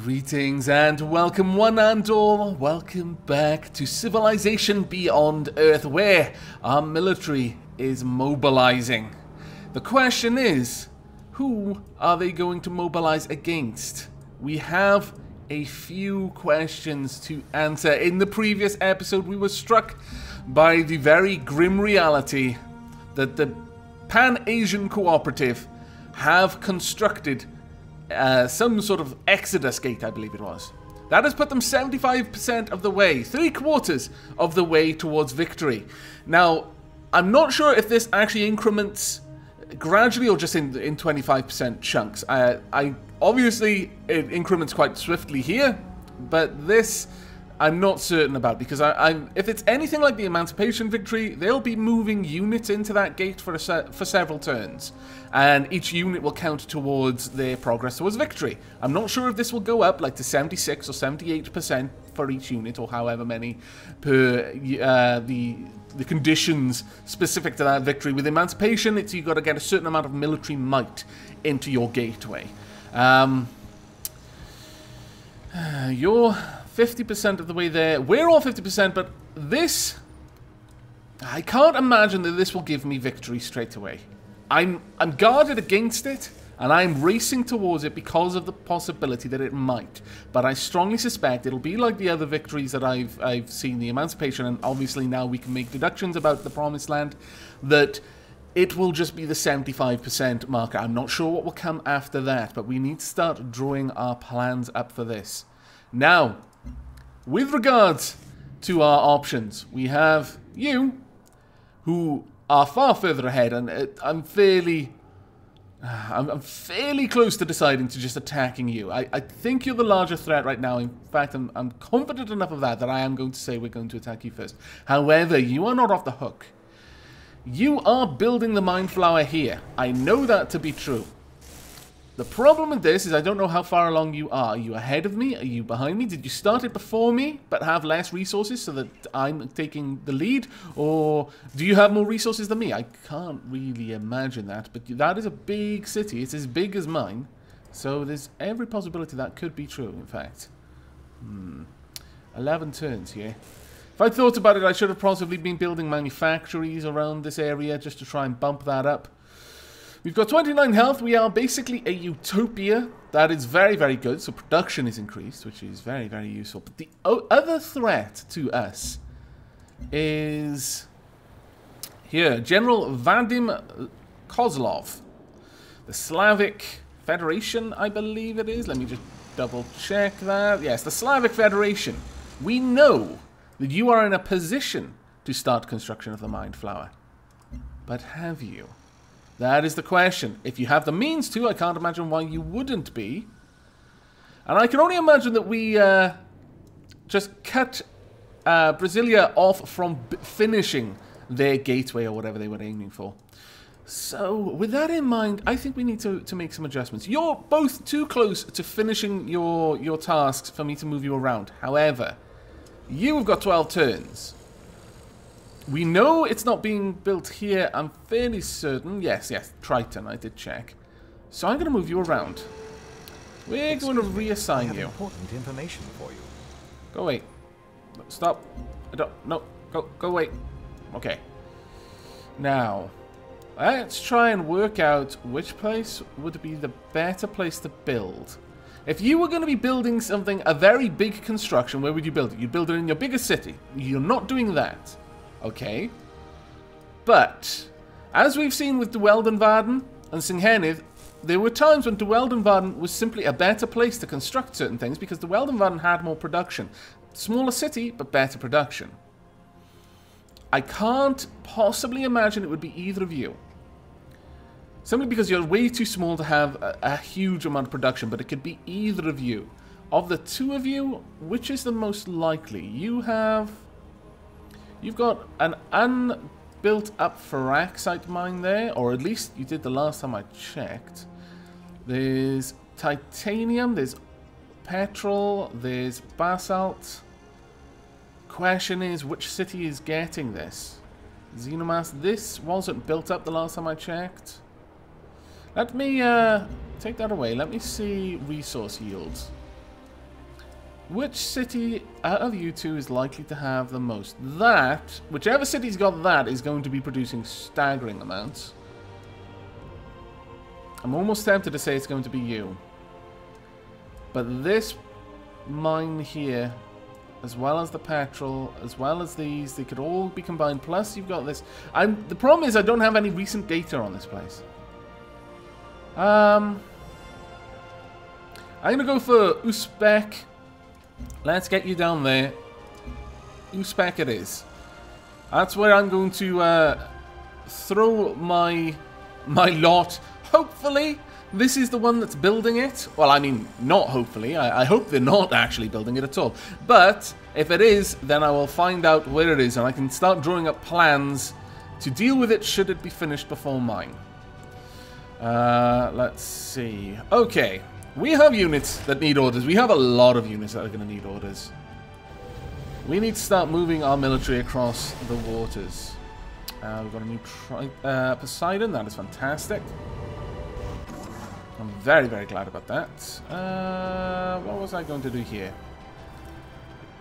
Greetings and welcome one and all. Welcome back to Civilization Beyond Earth, where our military is mobilizing. The question is, who are they going to mobilize against? We have a few questions to answer. In the previous episode, we were struck by the very grim reality that the Pan-Asian Cooperative have constructed some sort of Exodus gate, I believe it was. That has put them 75% of the way, 3/4 of the way towards victory. Now, I'm not sure if this actually increments gradually or just in 25% chunks. I obviously, it increments quite swiftly here, but this I'm not certain about, because if it's anything like the Emancipation victory, they'll be moving units into that gate for several turns, and each unit will count towards their progress towards victory. I'm not sure if this will go up like to 76 or 78% for each unit, or however many per the conditions specific to that victory. With Emancipation, it's you've got to get a certain amount of military might into your gateway. You're 50% of the way there. We're all 50%, but this, I can't imagine that this will give me victory straight away. I'm guarded against it, and I'm racing towards it because of the possibility that it might. But I strongly suspect it'll be like the other victories that I've seen, the Emancipation, and obviously now we can make deductions about the Promised Land, that it will just be the 75% marker. I'm not sure what will come after that, but we need to start drawing our plans up for this. Now, with regards to our options, we have you, who are far further ahead, and I'm fairly close to deciding to just attacking you. I think you're the larger threat right now. In fact, I'm confident enough of that I am going to say we're going to attack you first. However, you are not off the hook. You are building the Mind Flower here. I know that to be true. The problem with this is I don't know how far along you are. Are you ahead of me? Are you behind me? Did you start it before me, but have less resources so that I'm taking the lead? Or do you have more resources than me? I can't really imagine that, but that is a big city. It's as big as mine. So there's every possibility that could be true, in fact. 11 turns here. If I thought about it, I should have possibly been building manufactories around this area just to try and bump that up. We've got 29 health. We are basically a utopia. That is very, very good. So production is increased, which is very, very useful. But the other threat to us is here. General Vadim Kozlov. The Slavic Federation, I believe it is. Let me just double check that. Yes, the Slavic Federation. We know that you are in a position to start construction of the Mind Flower. But have you? That is the question. If you have the means to, I can't imagine why you wouldn't be. And I can only imagine that we just cut Brasilia off from finishing their gateway or whatever they were aiming for. So, with that in mind, I think we need to make some adjustments. You're both too close to finishing your tasks for me to move you around. However, you have got 12 turns. We know it's not being built here. I'm fairly certain. Yes, Triton. I did check. So I'm going to move you around. We're going to reassign you. Important information for you. Go away. Stop. I don't. No. Go away. Okay. Now, let's try and work out which place would be the better place to build. If you were going to be building something, a very big construction, where would you build it? You'd build it in your biggest city. You're not doing that. Okay, but as we've seen with De Weldenwaarden and Singhenith, there were times when De Weldenwaarden was simply a better place to construct certain things because De Weldenwaarden had more production. Smaller city, but better production. I can't possibly imagine it would be either of you. Simply because you're way too small to have a huge amount of production, but it could be either of you. Of the two of you, which is the most likely? You've got an unbuilt up ferraxite mine there, or at least you did the last time I checked. There's titanium, there's petrol, there's basalt. Question is, which city is getting this? Xenomass, this wasn't built up the last time I checked. Let me take that away. Let me see resource yields. Which city out of you two is likely to have the most? That, whichever city's got that, is going to be producing staggering amounts. I'm almost tempted to say it's going to be you. But this mine here, as well as the petrol, as well as these, they could all be combined. Plus, you've got this. The problem is I don't have any recent data on this place. I'm going to go for Uzbek. Let's get you down there. Uzbek it is. That's where I'm going to throw my lot. Hopefully, this is the one that's building it. Well, I mean, not hopefully. I hope they're not actually building it at all. But if it is, then I will find out where it is, and I can start drawing up plans to deal with it should it be finished before mine. Let's see. Okay, we have units that need orders. We have a lot of units that are going to need orders. We need to start moving our military across the waters. We've got a new Poseidon. That is fantastic. I'm very, very glad about that. What was I going to do here?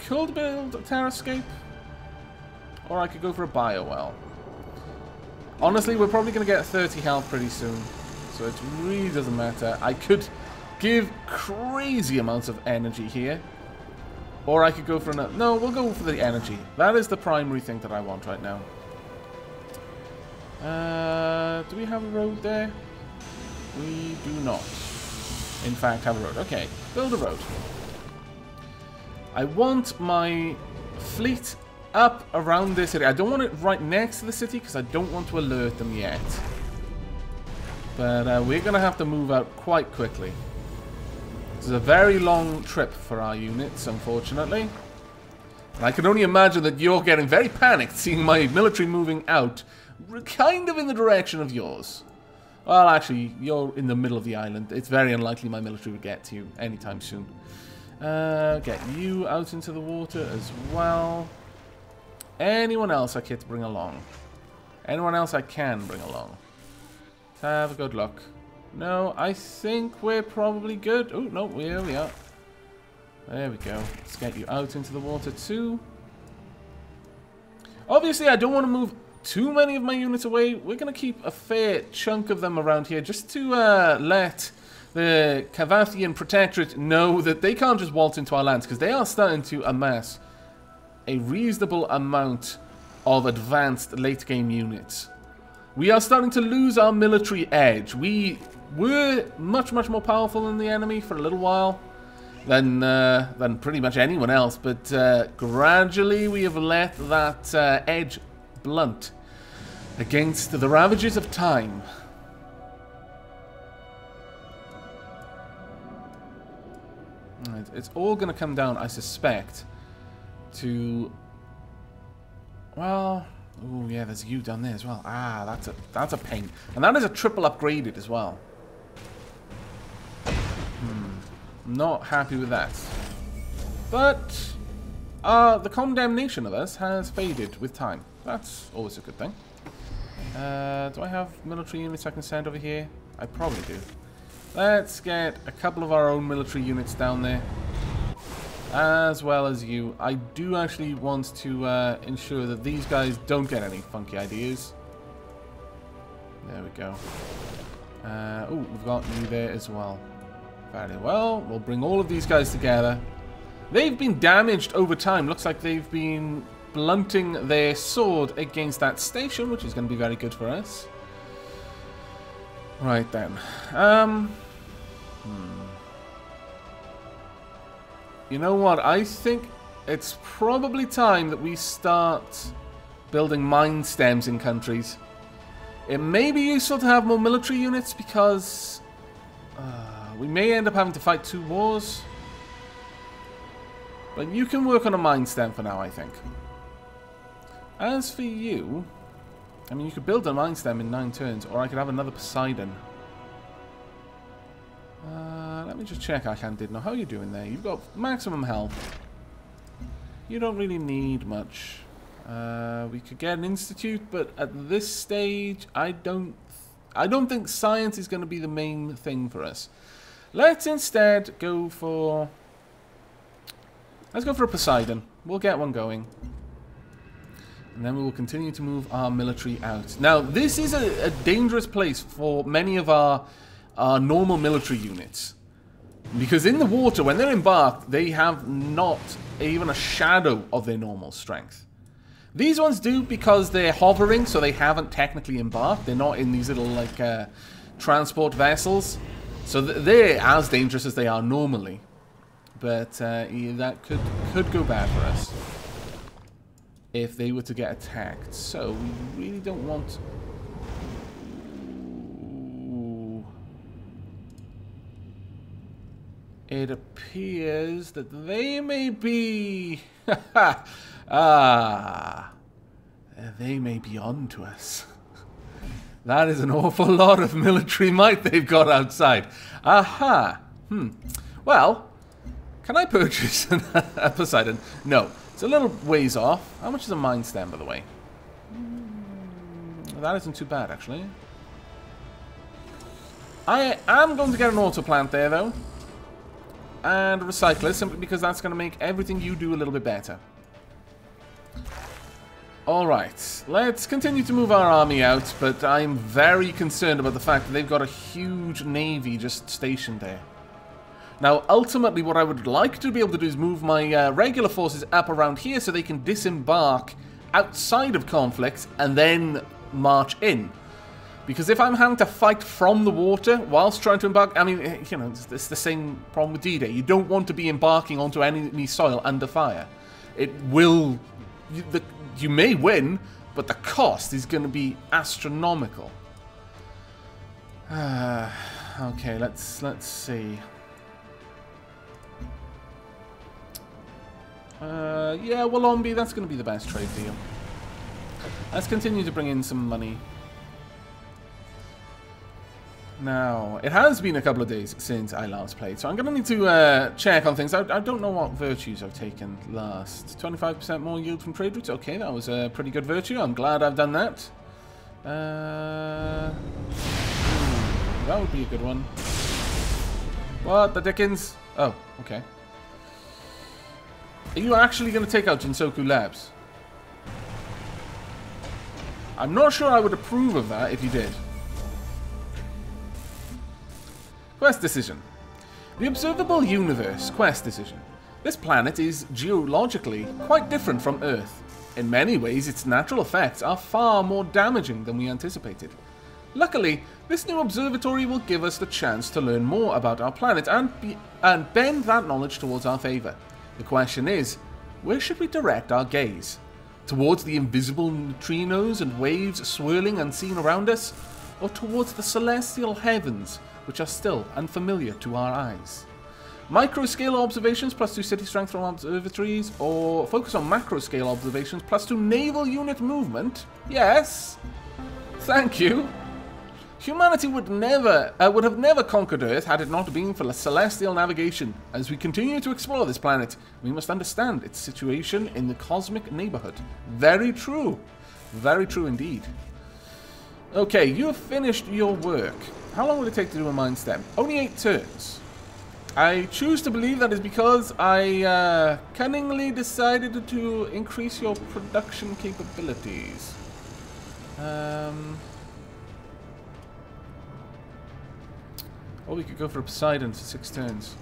Could build a Terrascape, or I could go for a Biowell. Honestly, we're probably going to get 30 health pretty soon, so it really doesn't matter. I could give crazy amounts of energy here, or I could go for another. No, we'll go for the energy. That is the primary thing that I want right now. Do we have a road there? We do not, in fact, have a road. Okay, build a road. I want my fleet up around this area. I don't want it right next to the city because I don't want to alert them yet. But we're going to have to move out quite quickly. This is a very long trip for our units, unfortunately. And I can only imagine that you're getting very panicked seeing my military moving out kind of in the direction of yours. Well, actually, you're in the middle of the island. It's very unlikely my military would get to you anytime soon. Get you out into the water as well. Anyone else I care to bring along? Anyone else I can bring along? Have a good look. No, I think we're probably good. Oh, no, here we are. There we go. Let's get you out into the water too. Obviously, I don't want to move too many of my units away. We're going to keep a fair chunk of them around here just to let the Cavathian Protectorate know that they can't just waltz into our lands, because they are starting to amass a reasonable amount of advanced late game units. We are starting to lose our military edge. We were much more powerful than the enemy for a little while than pretty much anyone else, but gradually we have let that edge blunt against the ravages of time. Right, it's all going to come down, I suspect, to, well, oh yeah, there's you down there as well. Ah, that's a pain, and that is a triple upgraded as well. Not happy with that, but the condemnation of us has faded with time. That's always a good thing. Do I have military units I can send over here? I probably do. Let's get a couple of our own military units down there, as well as you. I do actually want to ensure that these guys don't get any funky ideas. There we go. Oh, we've got you there as well. Very well. We'll bring all of these guys together. They've been damaged over time. Looks like they've been blunting their sword against that station, which is going to be very good for us. Right then. You know what? I think it's probably time that we start building mine stems in countries. It may be useful to have more military units because we may end up having to fight 2 wars. But you can work on a mine stem for now, I think. As for you, I mean, you could build a mine stem in 9 turns, or I could have another Poseidon. Let me just check I did know. How are you doing there? You've got maximum health. You don't really need much. We could get an institute, but at this stage, I don't think science is going to be the main thing for us. Let's instead go for Let's go for a Poseidon. We'll get one going. And then we will continue to move our military out. Now, this is a dangerous place for many of our normal military units. Because in the water, when they're embarked, they have not even a shadow of their normal strength. These ones do because they're hovering, so they haven't technically embarked. They're not in these little, like, transport vessels. So they're as dangerous as they are normally. But yeah, that could go bad for us if they were to get attacked. So we really don't want... Ooh. It appears that they may be... they may be on to us. That is an awful lot of military might they've got outside. Aha. Well, can I purchase a Poseidon? No. It's a little ways off. How much is a mine stem, by the way? That isn't too bad, actually. I am going to get an auto plant there, though. And a recycler, simply because that's going to make everything you do a little bit better. Alright, let's continue to move our army out, but I'm very concerned about the fact that they've got a huge navy just stationed there. Now, ultimately, what I would like to be able to do is move my regular forces up around here so they can disembark outside of conflict and then march in. Because if I'm having to fight from the water whilst trying to embark, I mean, you know, it's the same problem with D-Day. You don't want to be embarking onto enemy soil under fire. It will... You may win, but the cost is going to be astronomical. Okay, let's see. Yeah, Walombi, that's going to be the best trade deal. Let's continue to bring in some money. Now, it has been a couple of days since I last played, so I'm going to need to check on things. I don't know what virtues I've taken last. 25% more yield from trade routes. Okay, that was a pretty good virtue. I'm glad I've done that. That would be a good one. What the dickens? Oh, okay. Are you actually going to take out Jinsoku Labs? I'm not sure I would approve of that if you did. Quest decision. The observable universe quest decision. This planet is geologically quite different from Earth. In many ways, its natural effects are far more damaging than we anticipated. Luckily, this new observatory will give us the chance to learn more about our planet and bend that knowledge towards our favor. The question is, where should we direct our gaze? Towards the invisible neutrinos and waves swirling unseen around us? Or towards the celestial heavens, which are still unfamiliar to our eyes? Micro-scale observations plus 2 city strength from observatories, or focus on macro-scale observations plus 2 naval unit movement? Yes. Thank you. Humanity would have never conquered Earth had it not been for celestial navigation. As we continue to explore this planet, we must understand its situation in the cosmic neighborhood. Very true. Very true indeed. Okay, you have finished your work. How long will it take to do a mine stem? Only 8 turns. I choose to believe that is because I cunningly decided to increase your production capabilities. Or we could go for a Poseidon for 6 turns.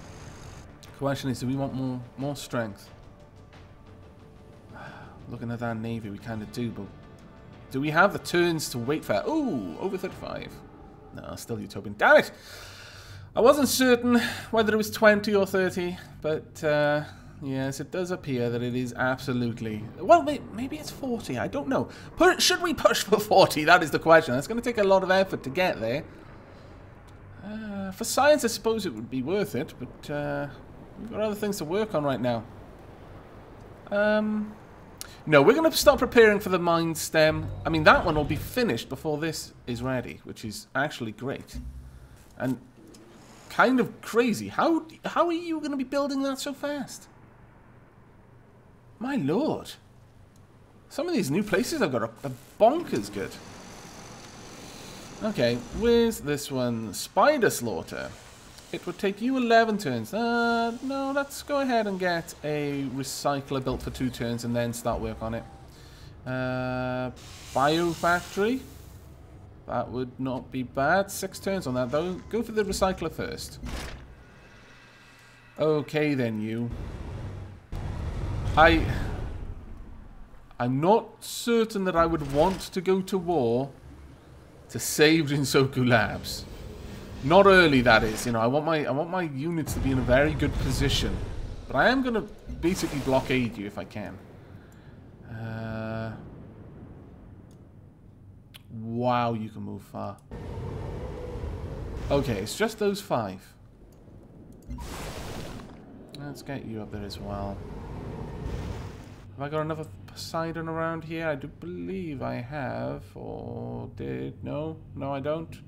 The question is, do we want more strength? Looking at that navy, we kind of do, but do we have the turns to wait for? Ooh, over 35. No, still utopian. Damn it! I wasn't certain whether it was 20 or 30, but yes, it does appear that it is absolutely... Well, maybe it's 40, I don't know. Should we push for 40? That is the question. It's going to take a lot of effort to get there. For science, I suppose it would be worth it, but we've got other things to work on right now. No, we're going to start preparing for the mine stem. I mean, that one will be finished before this is ready, which is actually great. And kind of crazy. How are you going to be building that so fast? My lord. Some of these new places I've got are bonkers good. Okay, where's this one? Spider Slaughter. It would take you 11 turns. No, let's go ahead and get a recycler built for 2 turns and then start work on it. Biofactory. That would not be bad. 6 turns on that, though. Go for the recycler first. Okay, then, you. I'm not certain that I would want to go to war to save Jinsoku Labs. Not early, that is. You know, I want my units to be in a very good position. But I am going to basically blockade you if I can. Wow, you can move far. Okay, it's just those 5. Let's get you up there as well. Have I got another Poseidon around here? I do believe I have. Or did... No? No, I don't.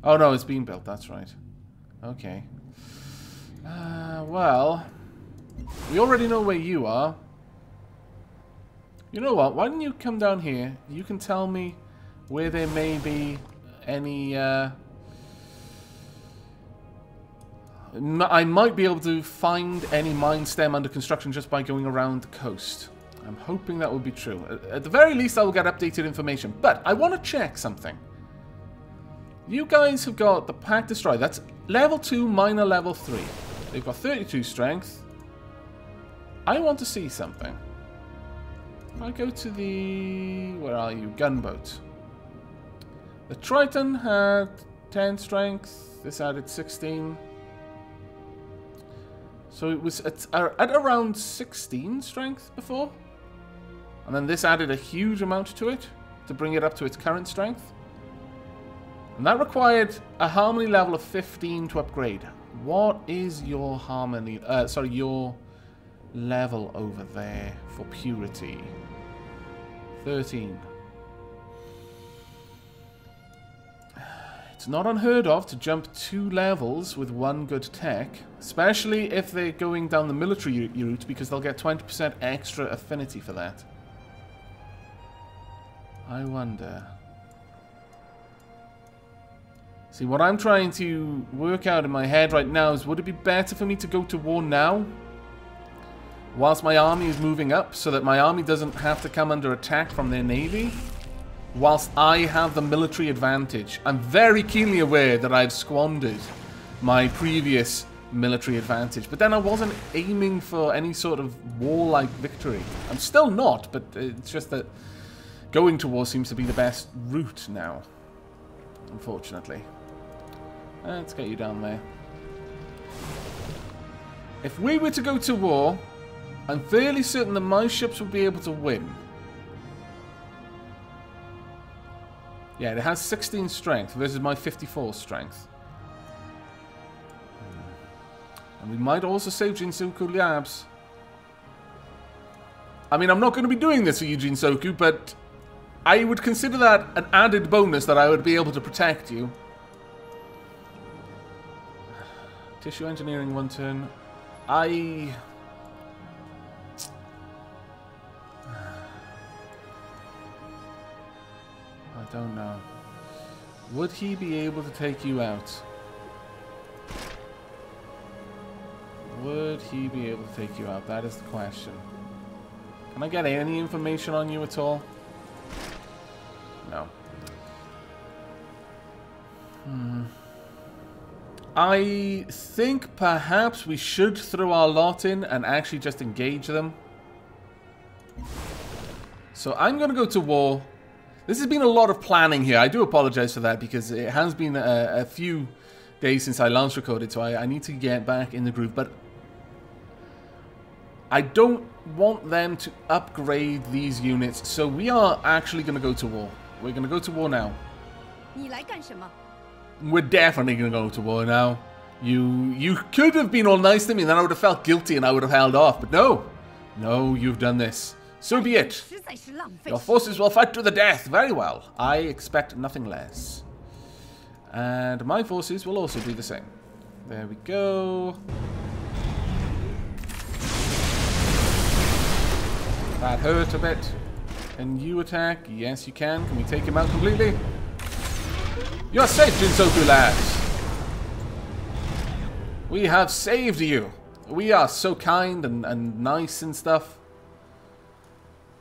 Oh, no, it's being built. That's right. Okay. Well... We already know where you are. You know what? Why don't you come down here? You can tell me where there may be any... I might be able to find any mine stem under construction just by going around the coast. I'm hoping that will be true. At the very least, I will get updated information. But I want to check something. You guys have got the Pack Destroy. That's level 2, minor level 3. They've got 32 strength. I want to see something. I go to the... Where are you? Gunboat. The Triton had 10 strength. This added 16. So it was at around 16 strength before. And then this added a huge amount to it to bring it up to its current strength. And that required a harmony level of 15 to upgrade. What is your harmony... sorry, your level over there for purity? 13. It's not unheard of to jump 2 levels with 1 good tech, especially if they're going down the military route, because they'll get 20% extra affinity for that. I wonder. See, what I'm trying to work out in my head right now is, would it be better for me to go to war now, whilst my army is moving up, so that my army doesn't have to come under attack from their navy? Whilst I have the military advantage. I'm very keenly aware that I've squandered my previous military advantage. But then I wasn't aiming for any sort of warlike victory. I'm still not, but it's just that going to war seems to be the best route now. Unfortunately. Let's get you down there. If we were to go to war, I'm fairly certain that my ships would be able to win. Yeah, it has 16 strength versus my 54 strength. And we might also save Jinsoku Labs. I mean, I'm not going to be doing this for you, Jinsoku, but I would consider that an added bonus that I would be able to protect you. Tissue engineering 1 turn. I don't know. Would he be able to take you out? Would he be able to take you out? That is the question. Can I get any information on you at all? No. I think perhaps we should throw our lot in and actually just engage them. So I'm going to go to war. This has been a lot of planning here. I do apologize for that because it has been a few days since I last recorded, so I need to get back in the groove. But I don't want them to upgrade these units, so we are actually going to go to war. We're going to go to war now. We're definitely going to go to war now. You could have been all nice to me, and then I would have felt guilty and I would have held off. But no. No, you've done this. So be it. Your forces will fight to the death. Very well. I expect nothing less. And my forces will also do the same. There we go. That hurt a bit. Can you attack? Yes, you can. Can we take him out completely? You're safe, Jinsoku Labs. We have saved you. We are so kind and nice and stuff.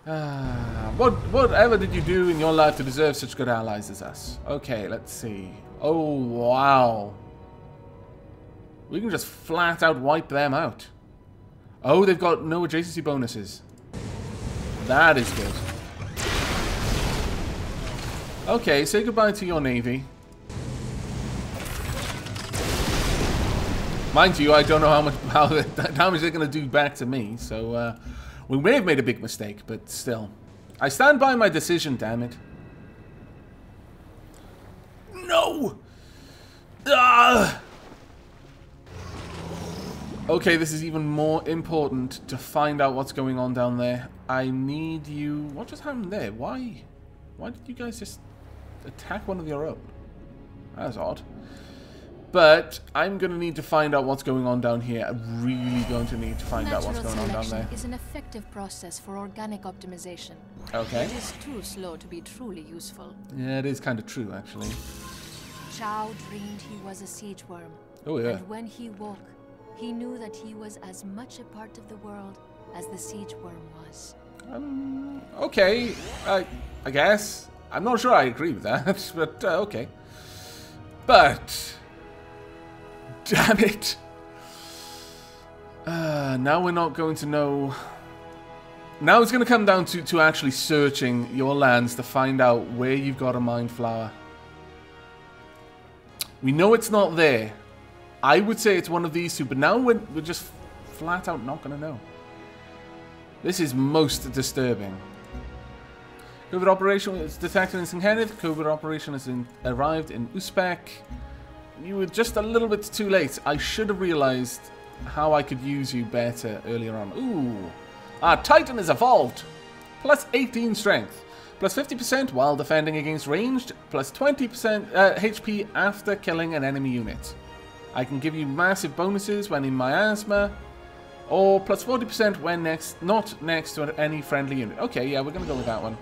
Whatever did you do in your life to deserve such good allies as us? Okay, let's see. Oh, wow. We can just flat out wipe them out. Oh, they've got no adjacency bonuses. That is good. Okay, say goodbye to your navy. Mind you, I don't know how damage they're going to do back to me, so we may have made a big mistake, but still. I stand by my decision, damn it. No! Ah! Okay, this is even more important to find out what's going on down there. I need you... What just happened there? Why did you guys just attack one of your own? That's odd. But I'm going to need to find out what's going on down here. I'm really going to need to find out what's going on down there. Is an effective process for organic optimization. Okay. It is too slow to be truly useful. Yeah, it is kind of true, actually. Chow dreamed he was a siege worm. Oh, yeah. And when he woke, he knew that he was as much a part of the world as the siege worm was. Okay. I guess. I'm not sure I agree with that, but okay. But... Damn it! Now we're not going to know... Now it's going to come down to actually searching your lands to find out where you've got a mine flower. We know it's not there. I would say it's one of these two, but now we're just flat out not going to know. This is most disturbing. Covert operation is detected in Singhanith. Covert operation has arrived in Uzbek. You were just a little bit too late. I should have realized how I could use you better earlier on. Ooh. Titan is evolved. Plus 18 strength. Plus 50% while defending against ranged. Plus 20% HP after killing an enemy unit. I can give you massive bonuses when in miasma. Or plus 40% when not next to any friendly unit. Okay, yeah, we're going to go with that one.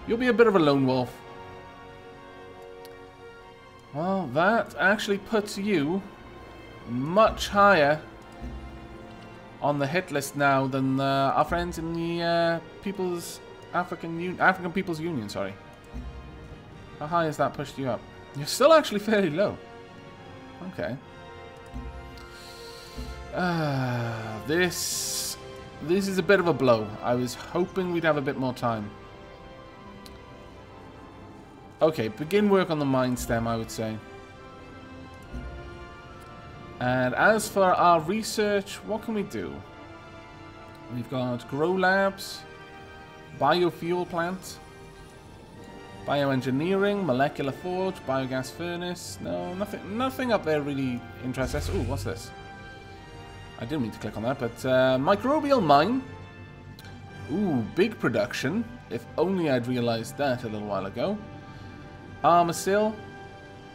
You'll be a bit of a lone wolf. Well, that actually puts you much higher on the hit list now than our friends in the African People's Union. Sorry. How high has that pushed you up? You're still actually fairly low. Okay. This is a bit of a blow. I was hoping we'd have a bit more time. Okay, begin work on the mine stem, I would say. And as for our research, what can we do? We've got grow labs, biofuel plant, bioengineering, molecular forge, biogas furnace. No, nothing up there really interests us. Ooh, what's this? I didn't mean to click on that, but microbial mine. Ooh, big production. If only I'd realized that a little while ago. Armor sill.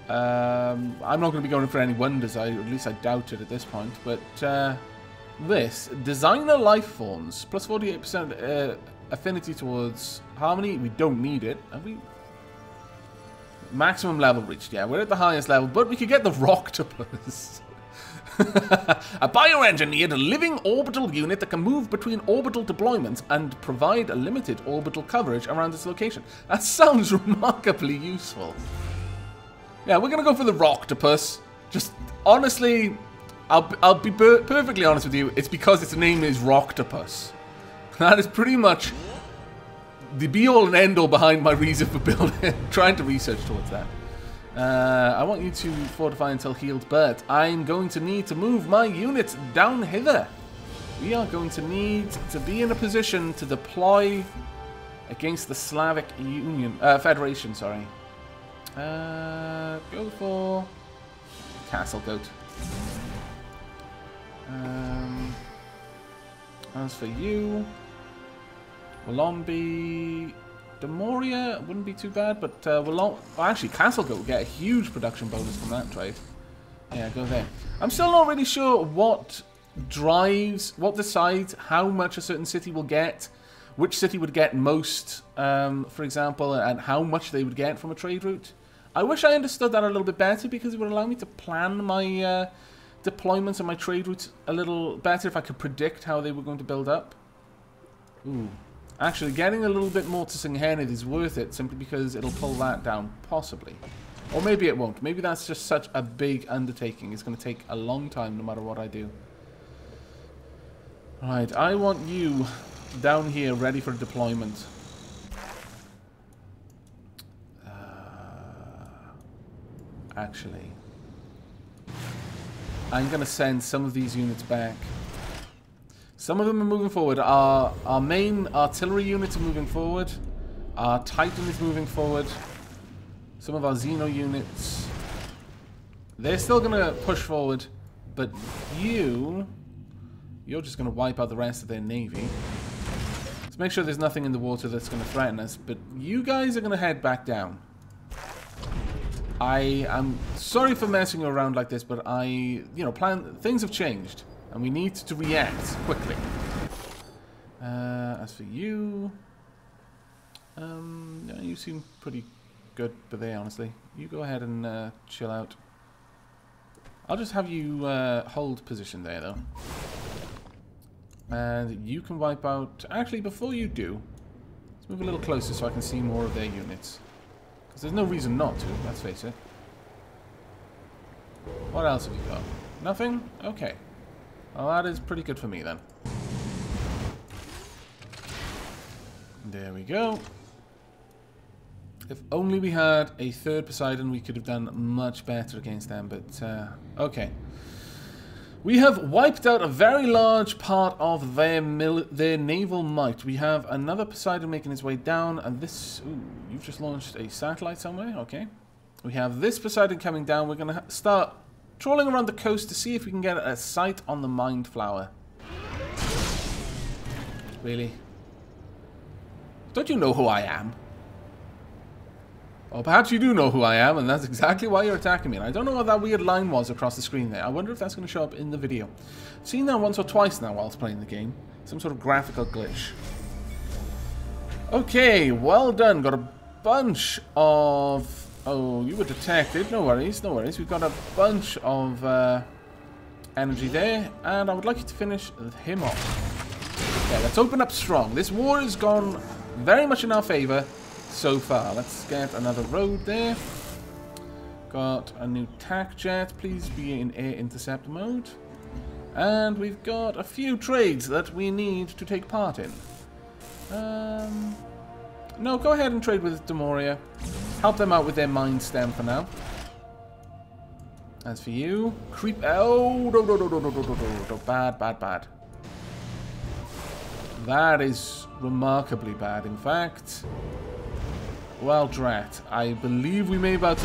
I'm not going to be going for any wonders. At least I doubt it at this point. But this designer life forms plus 48% affinity towards harmony. We don't need it. Have we? Maximum level reached. Yeah, we're at the highest level, but we could get the Rocktopus. A bioengineered living orbital unit that can move between orbital deployments and provide a limited orbital coverage around its location. That sounds remarkably useful. Yeah, we're going to go for the Rocktopus. Just, honestly, I'll be perfectly honest with you, it's because its name is Rocktopus. That is pretty much the be-all and end-all behind my reason for building, trying to research towards that. I want you to fortify until healed, but I'm going to need to move my units down hither. We are going to need to be in a position to deploy against the Slavic Union, Federation, sorry. Go for Castle Goat. As for you, Wolombi... Demoria wouldn't be too bad, but actually Castle Goat will get a huge production bonus from that trade. Yeah, go there. I'm still not really sure what decides how much a certain city will get, which city would get most, for example, and how much they would get from a trade route. I wish I understood that a little bit better because it would allow me to plan my deployments and my trade routes a little better if I could predict how they were going to build up. Ooh. Actually, getting a little bit more to Singhenid is worth it simply because it'll pull that down, possibly. Or maybe it won't. Maybe that's just such a big undertaking. It's going to take a long time no matter what I do. Right, I want you down here ready for deployment. Actually, I'm going to send some of these units back. Some of them are moving forward. Our main artillery units are moving forward. Our Titan is moving forward. Some of our Xeno units. They're still going to push forward. But you're just going to wipe out the rest of their navy. Let's make sure there's nothing in the water that's going to threaten us. But you guys are going to head back down. I am sorry for messing you around like this, but things have changed. And we need to react quickly. As for you... yeah, you seem pretty good today, honestly. You go ahead and chill out. I'll just have you hold position there, though. And you can wipe out... Actually, before you do, let's move a little closer so I can see more of their units. Because there's no reason not to, let's face it. What else have you got? Nothing? Okay. Well, that is pretty good for me, then. There we go. If only we had a third Poseidon, we could have done much better against them, but, okay. We have wiped out a very large part of their naval might. We have another Poseidon making his way down, and this... Ooh, you've just launched a satellite somewhere? Okay. We have this Poseidon coming down. We're going to start trawling around the coast to see if we can get a sight on the Mind Flower. Really? Don't you know who I am? Or perhaps you do know who I am, and that's exactly why you're attacking me. And I don't know what that weird line was across the screen there. I wonder if that's going to show up in the video. I've seen that once or twice now whilst playing the game. Some sort of graphical glitch. Okay, well done. Got a bunch of... Oh, you were detected. No worries, no worries. We've got a bunch of energy there. And I would like you to finish him off. Okay, let's open up strong. This war has gone very much in our favour so far. Let's get another road there. Got a new tac jet. Please be in air intercept mode. And we've got a few trades that we need to take part in. No, go ahead and trade with Demoria. Help them out with their mind stem for now. As for you, creep. Oh, no. Bad, bad, bad. That is remarkably bad, in fact. Well, drat. I believe we may be about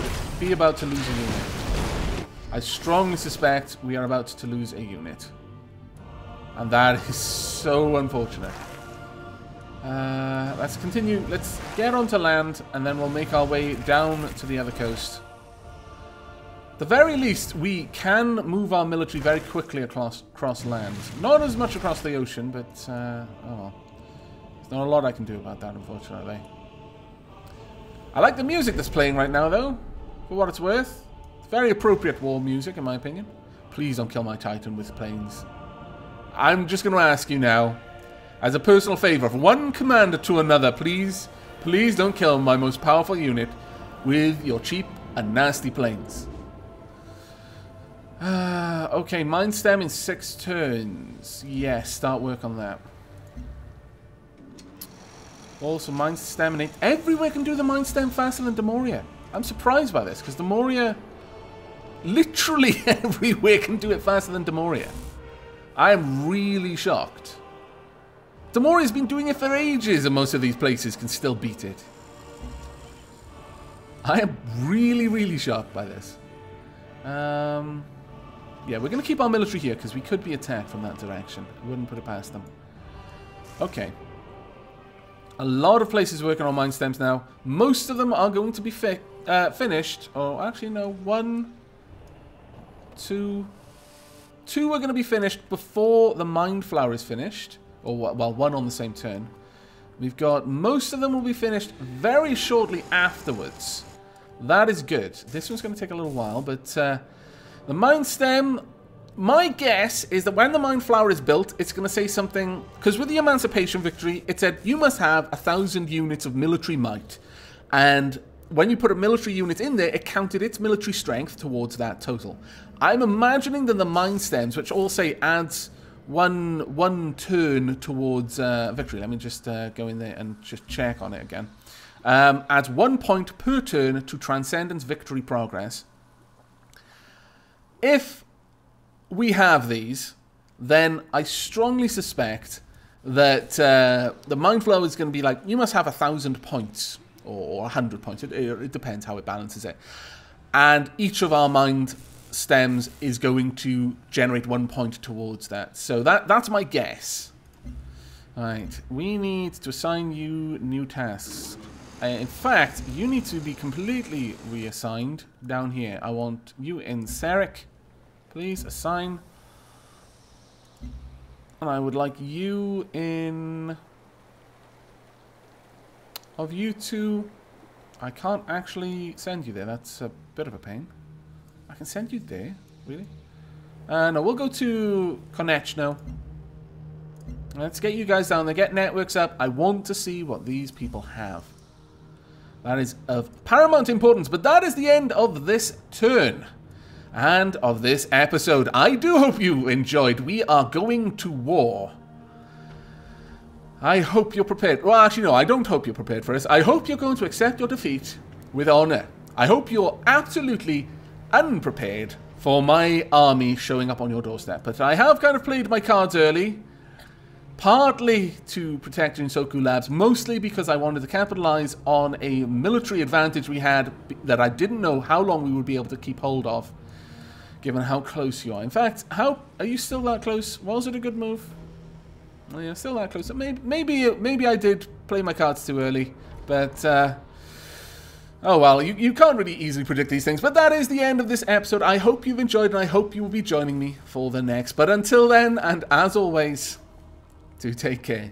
to lose a unit. I strongly suspect we are about to lose a unit. And that is so unfortunate. Let's continue. Let's get onto land, and then we'll make our way down to the other coast. At the very least, we can move our military very quickly across land. Not as much across the ocean, but, oh well. There's not a lot I can do about that, unfortunately. I like the music that's playing right now, though, for what it's worth. It's very appropriate war music, in my opinion. Please don't kill my Titan with planes. I'm just going to ask you now, as a personal favor, from one commander to another, please don't kill my most powerful unit with your cheap and nasty planes. Okay, Mind Stem in 6 turns. Yes, start work on that. Also, Mind Stem in 8. Everywhere can do the Mind Stem faster than Demoria. I'm surprised by this, because Demoria... Literally everywhere can do it faster than Demoria. I am really shocked. Demoria's been doing it for ages, and most of these places can still beat it. I am really, really shocked by this. Yeah, we're going to keep our military here, because we could be attacked from that direction. I wouldn't put it past them. Okay. A lot of places working on Mind Stems now. Most of them are going to be finished. Oh, actually, no. 1, 2... 2 are going to be finished before the Mind Flower is finished. Or, well, 1 on the same turn. We've got... Most of them will be finished very shortly afterwards. That is good. This one's going to take a little while, but... the Mind Stem my guess is that when the Mind Flower is built, it's going to say something... Because with the Emancipation Victory, it said, you must have 1,000 units of military might. And when you put a military unit in there, it counted its military strength towards that total. I'm imagining that the Mind Stems, which all say adds one turn towards victory. Let me just go in there and just check on it again. Adds 1 point per turn to Transcendence Victory Progress. If we have these, then I strongly suspect that the Mind Flow is going to be like, you must have 1,000 points, or 100 points. It depends how it balances it. And each of our Mind Stems is going to generate 1 point towards that. So that's my guess. Right, we need to assign you new tasks. In fact, you need to be completely reassigned down here. I want you in Sarek. Please assign. And I would like you in... Of you two, I can't actually send you there. That's a bit of a pain. I can send you there? Really? No, we'll go to Konechno. Let's get you guys down there. Get networks up. I want to see what these people have. That is of paramount importance. But that is the end of this turn. And of this episode. I do hope you enjoyed. We are going to war. I hope you're prepared. Well, actually, no, I don't hope you're prepared for this. I hope you're going to accept your defeat with honor. I hope you're absolutely unprepared for my army showing up on your doorstep. But I have kind of played my cards early. Partly to protect Jinsoku Labs, mostly because I wanted to capitalize on a military advantage we had that I didn't know how long we would be able to keep hold of, given how close you are. In fact, are you still that close? Was it a good move? Oh, yeah, still that close. Maybe I did play my cards too early, but oh well, you can't really easily predict these things. But that is the end of this episode. I hope you've enjoyed, and I hope you will be joining me for the next. But until then, and as always, do take care.